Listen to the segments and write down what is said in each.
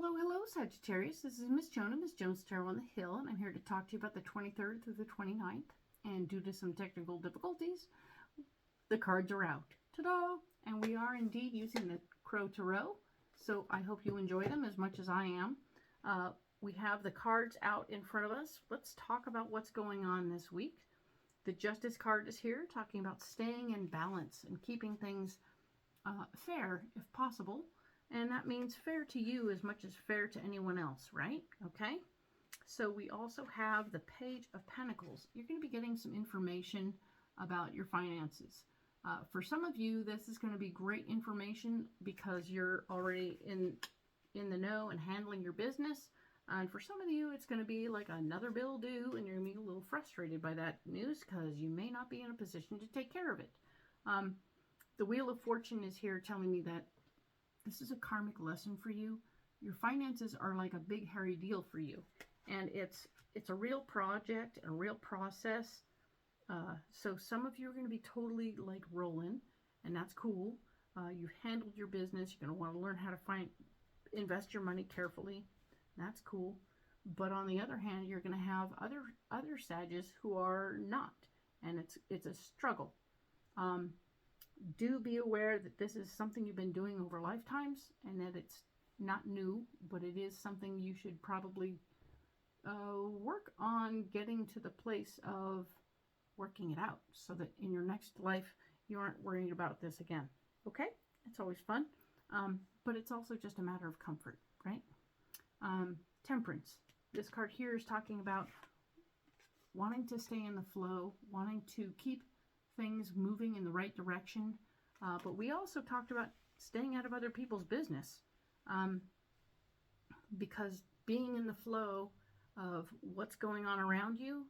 Hello, hello, Sagittarius. This is Miss Joan of Miss Joan's Tarot on the Hill, and I'm here to talk to you about the 23rd through the 29th. And due to some technical difficulties, the cards are out. Ta-da! And we are indeed using the Crow Tarot, so I hope you enjoy them as much as I am. We have the cards out in front of us. Let's talk about what's going on this week. The Justice card is here, talking about staying in balance and keeping things fair, if possible. And that means fair to you as much as fair to anyone else, right? Okay. So we also have the Page of Pentacles. You're going to be getting some information about your finances. For some of you, this is going to be great information because you're already in the know and handling your business. And for some of you, it's going to be like another bill due, and you're going to be a little frustrated by that news because you may not be in a position to take care of it. The Wheel of Fortune is here telling me that this is a karmic lesson for you. Your finances are like a big hairy deal for you. And it's a real project, a real process. So some of you are going to be totally like rolling, and that's cool. You've handled your business. You're going to want to learn how to invest your money carefully. That's cool. But on the other hand, you're going to have other Sages who are not. And it's a struggle. Do be aware that this is something you've been doing over lifetimes and that it's not new, but it is something you should probably work on getting to the place of working it out so that in your next life you aren't worrying about this again. Okay? It's always fun, but it's also just a matter of comfort, right? Temperance. This card here is talking about wanting to stay in the flow, wanting to keep things moving in the right direction, but we also talked about staying out of other people's business, because being in the flow of what's going on around you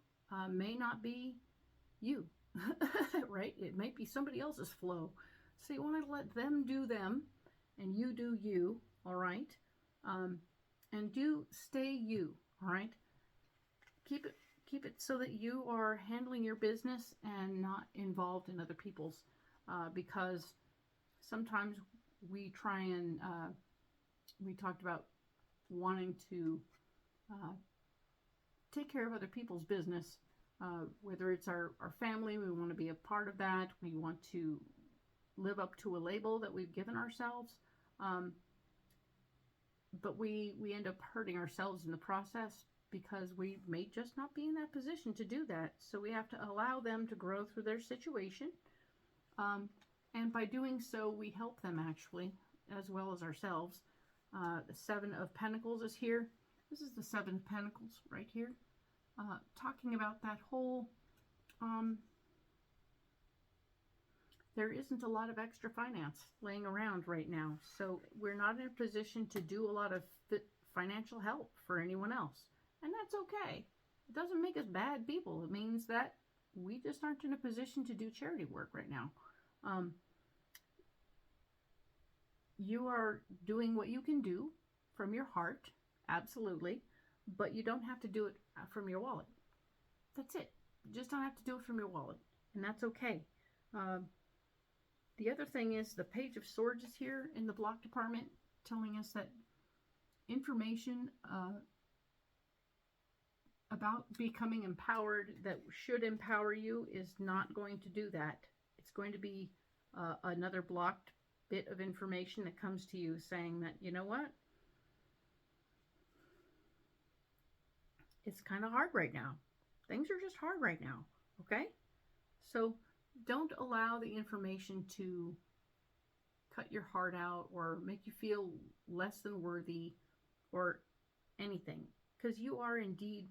may not be you, right? It might be somebody else's flow, so you want to let them do them and you do you, all right? And do stay you, all right? Keep it so that you are handling your business and not involved in other people's, because sometimes we try and we talked about wanting to take care of other people's business, whether it's our family. We want to be a part of that. We want to live up to a label that we've given ourselves, but we end up hurting ourselves in the process, because we may just not be in that position to do that. So we have to allow them to grow through their situation. And by doing so, we help them actually, as well as ourselves. The Seven of Pentacles is here. This is the Seven of Pentacles right here. Talking about that whole, there isn't a lot of extra finance laying around right now. So we're not in a position to do a lot of financial help for anyone else. And that's okay. It doesn't make us bad people. It means that we just aren't in a position to do charity work right now. You are doing what you can do from your heart, absolutely, but you don't have to do it from your wallet. That's it. You just don't have to do it from your wallet, and that's okay. The other thing is the Page of Swords is here in the block department, telling us that information about becoming empowered that should empower you is not going to do that. It's going to be another blocked bit of information that comes to you saying that, you know what? It's kind of hard right now. Things are just hard right now, okay? So don't allow the information to cut your heart out or make you feel less than worthy or anything, because you are indeed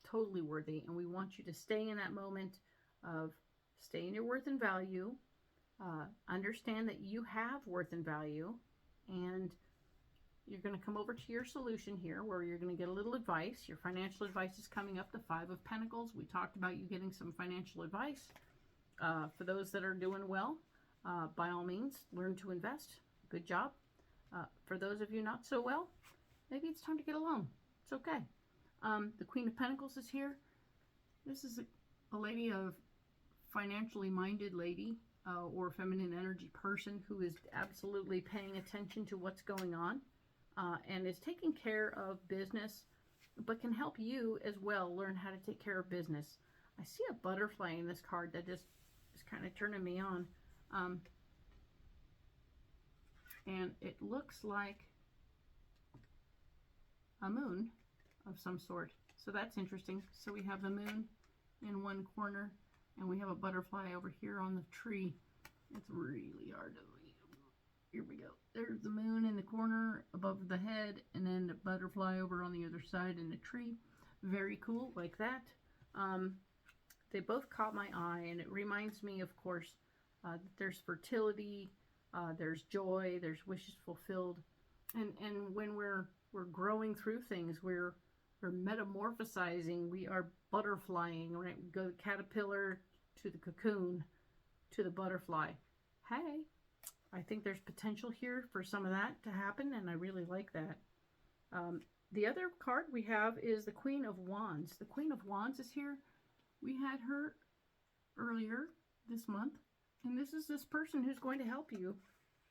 totally worthy, and we want you to stay in that moment of stay in your worth and value. Understand that you have worth and value, and you're going to come over to your solution here where you're going to get a little advice. Your financial advice is coming up, the Five of Pentacles. We talked about you getting some financial advice. For those that are doing well, by all means, learn to invest. Good job. For those of you not so well, maybe it's time to get a loan. It's okay. The Queen of Pentacles is here. This is a lady of financially minded lady, or feminine energy person who is absolutely paying attention to what's going on. and is taking care of business, but can help you as well learn how to take care of business. I see a butterfly in this card that just is kind of turning me on. And it looks like a moon of some sort. So that's interesting. So we have the moon in one corner, and we have a butterfly over here on the tree. It's really hard to read. Here we go. There's the moon in the corner above the head, and then the butterfly over on the other side in the tree. Very cool, like that. They both caught my eye, and it reminds me, of course, that there's fertility, there's joy, there's wishes fulfilled, and when we're growing through things, we're metamorphosizing, we are butterflying, right? We go the caterpillar to the cocoon to the butterfly. Hey, I think there's potential here for some of that to happen, and I really like that. The other card we have is the Queen of Wands. The Queen of Wands is here. We had her earlier this month, and this is this person who's going to help you.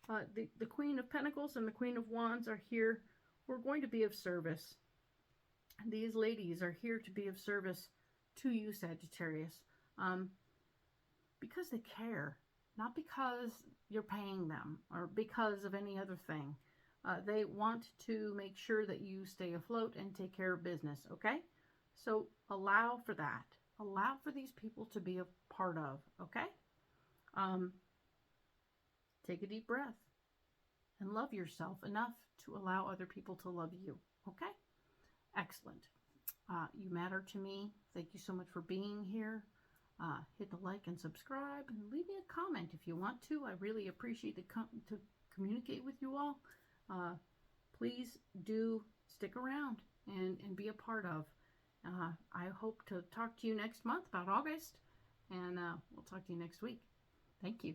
The Queen of Pentacles and the Queen of Wands are here. We're going to be of service. These ladies are here to be of service to you, Sagittarius, because they care, not because you're paying them or because of any other thing. They want to make sure that you stay afloat and take care of business, okay? So allow for that. Allow for these people to be a part of, okay? Take a deep breath and love yourself enough to allow other people to love you, okay? Excellent. You matter to me. Thank you so much for being here. Hit the like and subscribe, and leave me a comment if you want to. I really appreciate to communicate with you all. Please do stick around and be a part of. I hope to talk to you next month, about August, and we'll talk to you next week. Thank you.